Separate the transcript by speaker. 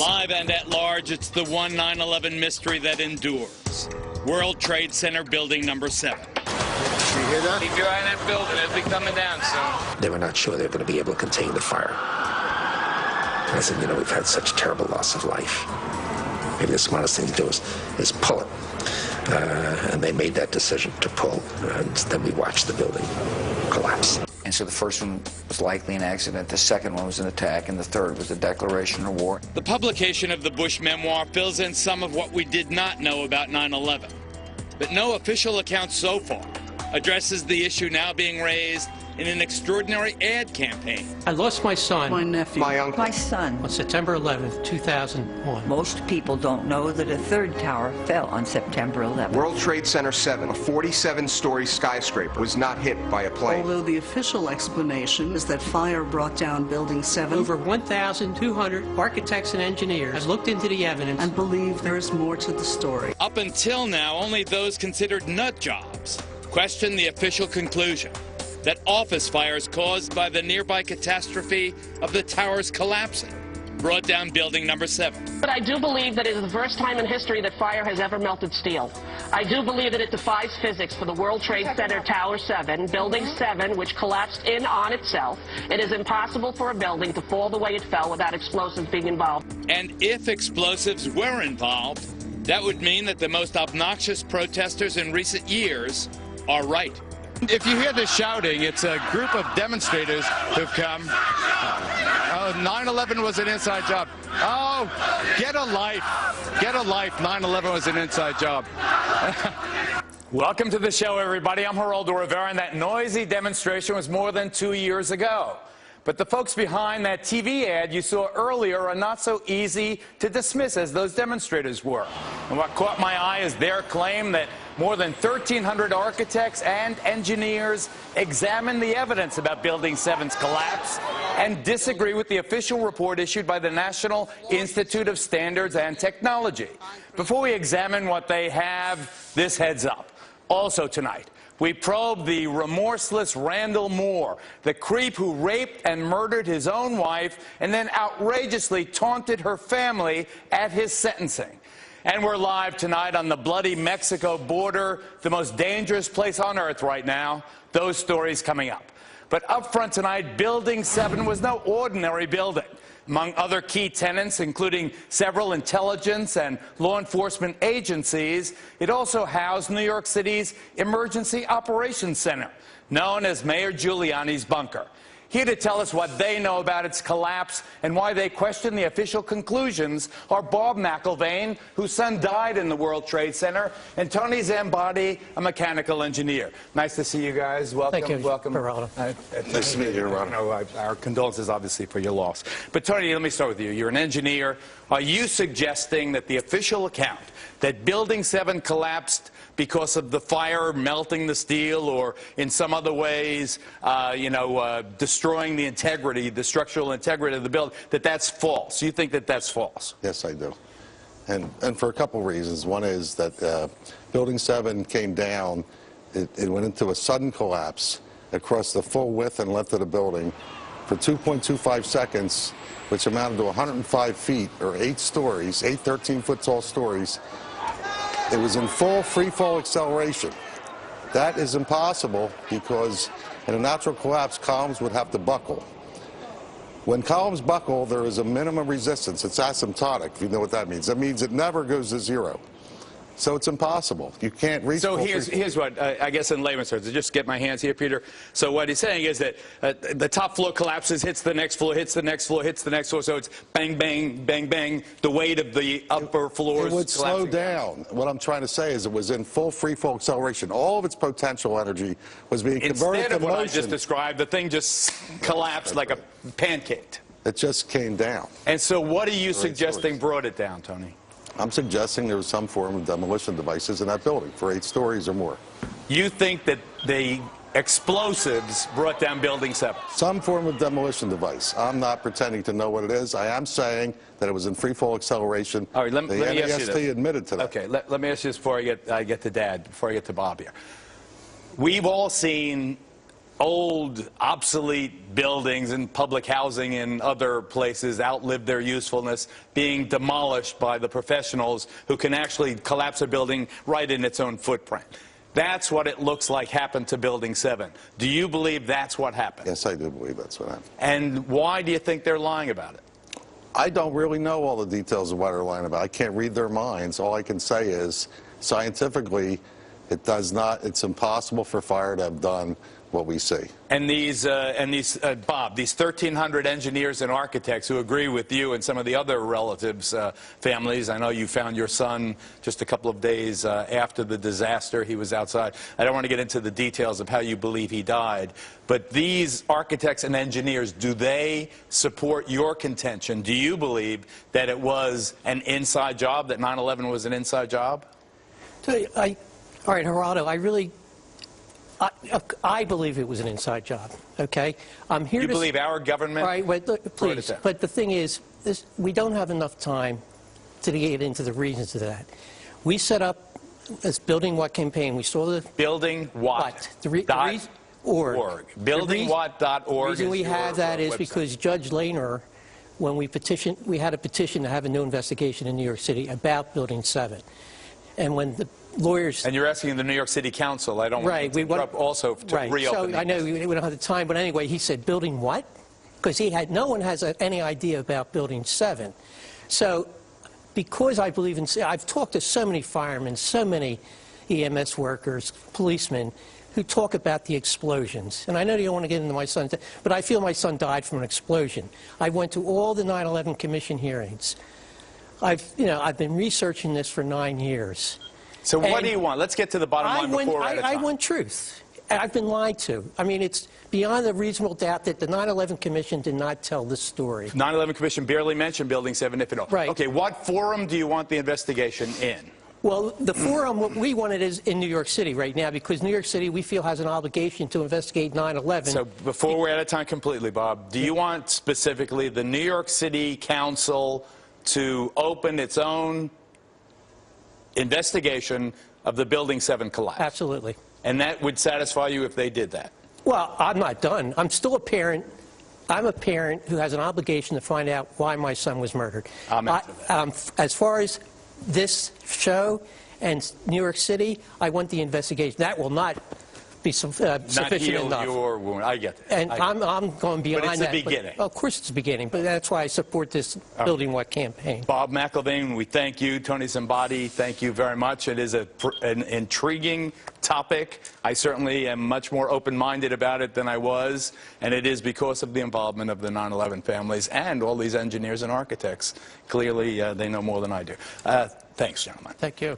Speaker 1: Live and at large, it's the one 9/11 mystery that endures. World Trade Center building number 7.
Speaker 2: You hear that?
Speaker 3: Keep your eye on that building. It'll be coming down soon.
Speaker 4: They were not sure they were going to be able to contain the fire. And I said, you know, we've had such terrible loss of life. Maybe the smartest thing to do is pull it. And they made that decision to pull, and then we watched the building collapse.
Speaker 5: And so the first one was likely an accident, the second one was an attack, and the third was a declaration of war.
Speaker 1: The publication of the Bush memoir fills in some of what we did not know about 9/11. But no official account so far addresses the issue now being raised in an extraordinary ad campaign.
Speaker 6: I lost my son,
Speaker 7: my nephew,
Speaker 2: My uncle.
Speaker 7: my son.
Speaker 6: on September 11th, 2001.
Speaker 7: Most people don't know that a third tower fell on September 11th.
Speaker 2: World Trade Center 7, a 47-story skyscraper, was not hit by a plane.
Speaker 8: Although the official explanation is that fire brought down Building 7.
Speaker 6: Over 1,200 architects and engineers have looked into the evidence
Speaker 8: And believe there is more to the story.
Speaker 1: Up until now, only those considered nut jobs question the official conclusion that office fires caused by the nearby catastrophe of the towers collapsing brought down building number 7.
Speaker 9: But I do believe that it is the first time in history that fire has ever melted steel. I do believe that it defies physics for the World Trade Center Tower 7, Building 7, which collapsed in on itself. It is impossible for a building to fall the way it fell without explosives being involved.
Speaker 1: And if explosives were involved, that would mean that the most obnoxious protesters in recent years are right.
Speaker 10: If you hear the shouting, it's a group of demonstrators who've come. 9/11 was an inside job. Oh, get a life. Get a life. 9/11 was an inside job.
Speaker 3: Welcome to the show, everybody. I'm Geraldo Rivera, and that noisy demonstration was more than 2 years ago. But the folks behind that TV ad you saw earlier are not so easy to dismiss as those demonstrators were. And what caught my eye is their claim that more than 1,300 architects and engineers examined the evidence about Building 7's collapse and disagree with the official report issued by the National Institute of Standards and Technology. Before we examine what they have, this heads up. Also tonight, we probe the remorseless Randall Moore, the creep who raped and murdered his own wife and then outrageously taunted her family at his sentencing. And we're live tonight on the bloody Mexico border, the most dangerous place on earth right now. Those stories coming up. But up front tonight, Building 7 was no ordinary building. Among other key tenants, including several intelligence and law enforcement agencies, it also housed New York City's Emergency Operations Center, known as Mayor Giuliani's bunker. Here to tell us what they know about its collapse and why they question the official conclusions are Bob McIlvaine, whose son died in the World Trade Center, and Tony Zambati, a mechanical engineer. Nice to see you guys. Welcome.
Speaker 6: Thank you,
Speaker 3: welcome.
Speaker 6: Geraldo.
Speaker 2: Nice to meet you, Ron.
Speaker 3: Our condolences, obviously, for your loss. But, Tony, let me start with you. You're an engineer. Are you suggesting that the official account that Building 7 collapsed because of the fire melting the steel or in some other ways, destroying the integrity, the structural integrity of the building, that's false? You think that that's false?
Speaker 11: Yes, I do. And for a couple of reasons. One is that Building 7 came down. It went into a sudden collapse across the full width and length of the building for 2.25 seconds, which amounted to 105 feet, or 8 stories, 8 13-foot tall stories. It was in full free-fall acceleration. That is impossible because in a natural collapse, columns would have to buckle. When columns buckle, there is a minimum resistance. It's asymptotic, if you know what that means. That means it never goes to zero. So it's impossible. You can't reach.
Speaker 3: So here's what, I guess in layman's terms, to just get my hands here, Peter. So what he's saying is that the top floor collapses, hits the next floor, hits the next floor, hits the next floor. So it's bang, bang, bang, bang. The weight of the upper floors.
Speaker 11: It would slow down. What I'm trying to say is it was in full free fall acceleration. All of its potential energy was being converted to motion.
Speaker 3: Instead of what I just described, the thing just collapsed like a pancake.
Speaker 11: It just came down.
Speaker 3: And so what are you suggesting brought it down, Tony?
Speaker 11: I'm suggesting there was some form of demolition devices in that building for 8 stories or more.
Speaker 3: You think that the explosives brought down Building 7?
Speaker 11: Some form of demolition device. I'm not pretending to know what it is. I am saying that it was in free fall acceleration.
Speaker 3: All right, let me ask you
Speaker 11: NAST
Speaker 3: this.
Speaker 11: admitted to that.
Speaker 3: Okay, let me ask you this before I get to Dad, before I get to Bob here. We've all seen old, obsolete buildings and public housing in other places outlived their usefulness, being demolished by the professionals who can actually collapse a building right in its own footprint. That's what it looks like happened to Building 7. Do you believe that's what happened?
Speaker 11: Yes, I do believe that's what happened.
Speaker 3: And why do you think they're lying about it?
Speaker 11: I don't really know all the details of what they're lying about. I can't read their minds. All I can say is, scientifically, it's impossible for fire to have done what we see.
Speaker 3: And Bob, these 1,300 engineers and architects who agree with you and some of the other relatives' families. I know you found your son just a couple of days after the disaster. He was outside. I don't want to get into the details of how you believe he died, but these architects and engineers, do they support your contention? Do you believe that it was an inside job, that 9/11 was an inside job?
Speaker 6: All right, Geraldo, I believe it was an inside job, okay? I'm here
Speaker 3: you
Speaker 6: to
Speaker 3: believe our government?
Speaker 6: All right, wait, please. But the thing is, we don't have enough time to get into the reasons of that. We set up this Building What campaign. We saw the...
Speaker 3: Building What?
Speaker 6: .org.
Speaker 3: BuildingWhat.org.
Speaker 6: The reason we have that is because Judge Lehner, when we had a petition to have a new investigation in New York City about Building 7. And when the lawyers...
Speaker 3: And you're asking the New York City Council. I don't want to interrupt also to reopen.
Speaker 6: So I know we don't have the time, but anyway, he said, building what? Because no one has any idea about Building 7. So because I believe in... I've talked to so many firemen, so many EMS workers, policemen, who talk about the explosions. And I know you don't want to get into my son's... But I feel my son died from an explosion. I went to all the 9/11 Commission hearings. I've been researching this for 9 years.
Speaker 3: So what do you want? Let's get to the bottom line before we're out of time.
Speaker 6: I want truth. I've been lied to. I mean, it's beyond a reasonable doubt that the 9/11 Commission did not tell this story.
Speaker 3: 9/11 Commission barely mentioned Building 7, if at all.
Speaker 6: Right.
Speaker 3: Okay, what forum do you want the investigation in?
Speaker 6: Well, the forum, what we want it is in New York City right now, because New York City, we feel, has an obligation to investigate 9/11.
Speaker 3: So before we're out of time completely, Bob, do you want specifically the New York City Council to open its own investigation of the Building 7 collapse?
Speaker 6: Absolutely.
Speaker 3: And that would satisfy you if they did that?
Speaker 6: Well, I'm not done. I'm still a parent. I'm a parent who has an obligation to find out why my son was murdered. As far as this show and New York City, I want the investigation. That will not be sufficient enough.
Speaker 3: Your wound. I get it.
Speaker 6: And I'm going beyond that.
Speaker 3: But it's the beginning.
Speaker 6: Of course it's the beginning, but that's why I support this Building What campaign.
Speaker 3: Bob McIlvaine, we thank you. Tony Zambati, thank you very much. It is an intriguing topic. I certainly am much more open-minded about it than I was, and it is because of the involvement of the 9/11 families and all these engineers and architects. Clearly, they know more than I do. Thanks, gentlemen.
Speaker 6: Thank you.